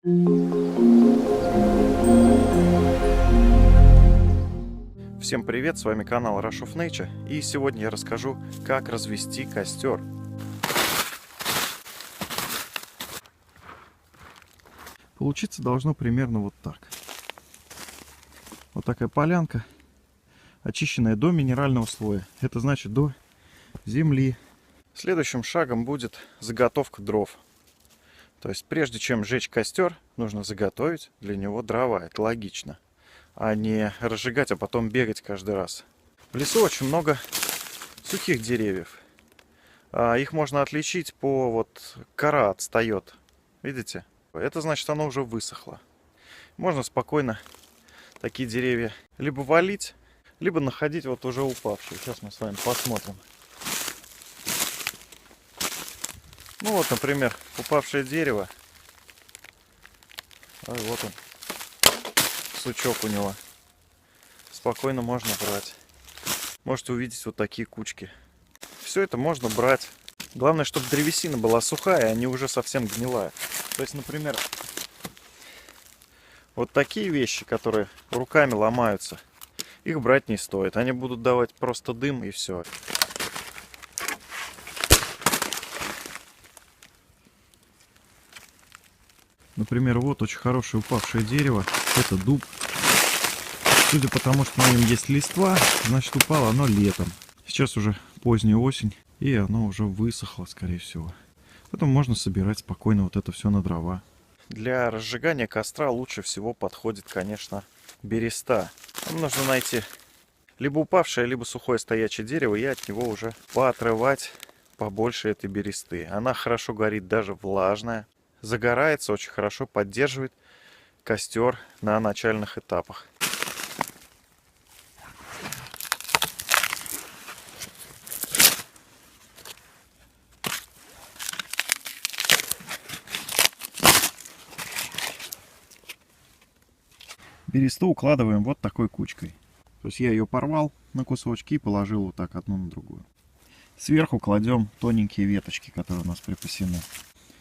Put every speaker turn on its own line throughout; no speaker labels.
Всем привет, с вами канал Rush of Nature, и сегодня я расскажу, как развести костер. Получиться должно примерно вот так. Вот такая полянка, очищенная до минерального слоя. Это значит до земли. Следующим шагом будет заготовка дров. То есть прежде чем сжечь костер, нужно заготовить для него дрова. Это логично. А не разжигать, а потом бегать каждый раз. В лесу очень много сухих деревьев. Их можно отличить по вот кора отстает. Видите? Это значит, оно уже высохло. Можно спокойно такие деревья либо валить, либо находить вот уже упавшие. Сейчас мы с вами посмотрим. Ну вот, например, упавшее дерево. Вот он. Сучок у него. Спокойно можно брать. Можете увидеть вот такие кучки. Все это можно брать. Главное, чтобы древесина была сухая, а не уже совсем гнилая. То есть, например, вот такие вещи, которые руками ломаются, их брать не стоит. Они будут давать просто дым и все. Например, вот очень хорошее упавшее дерево. Это дуб. Судя по тому, что на нем есть листва, значит, упало оно летом. Сейчас уже поздняя осень, и оно уже высохло, скорее всего. Поэтому можно собирать спокойно вот это все на дрова. Для разжигания костра лучше всего подходит, конечно, береста. Нам нужно найти либо упавшее, либо сухое стоячее дерево, и от него уже поотрывать побольше этой бересты. Она хорошо горит, даже влажная. Загорается, очень хорошо поддерживает костер на начальных этапах. Бересту укладываем вот такой кучкой. То есть я ее порвал на кусочки и положил вот так одну на другую. Сверху кладем тоненькие веточки, которые у нас припасены.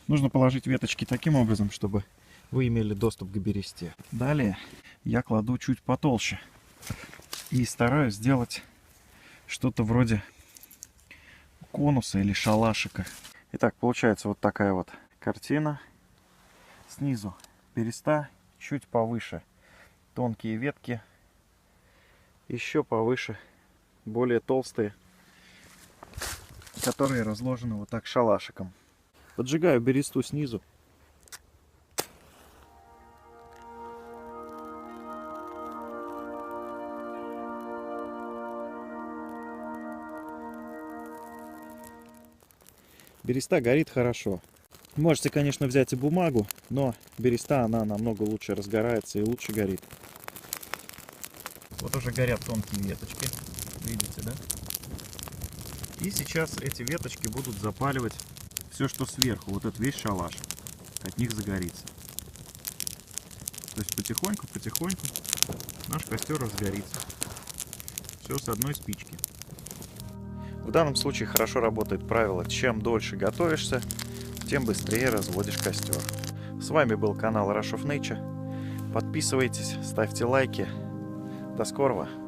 Нужно положить веточки таким образом, чтобы вы имели доступ к бересте. Далее я кладу чуть потолще. И стараюсь сделать что-то вроде конуса или шалашика. Итак, получается вот такая вот картина. Снизу береста, чуть повыше тонкие ветки. Еще повыше более толстые, которые разложены вот так шалашиком. Поджигаю бересту снизу. Береста горит хорошо. Можете, конечно, взять и бумагу, но береста, она намного лучше разгорается и лучше горит. Вот уже горят тонкие веточки. Видите, да? И сейчас эти веточки будут запаливать все, что сверху. Вот этот весь шалаш от них загорится. То есть потихоньку наш костер разгорится. Все с одной спички. В данном случае хорошо работает правило: чем дольше готовишься, тем быстрее разводишь костер. С вами был канал Rush of Nature. Подписывайтесь, ставьте лайки. До скорого!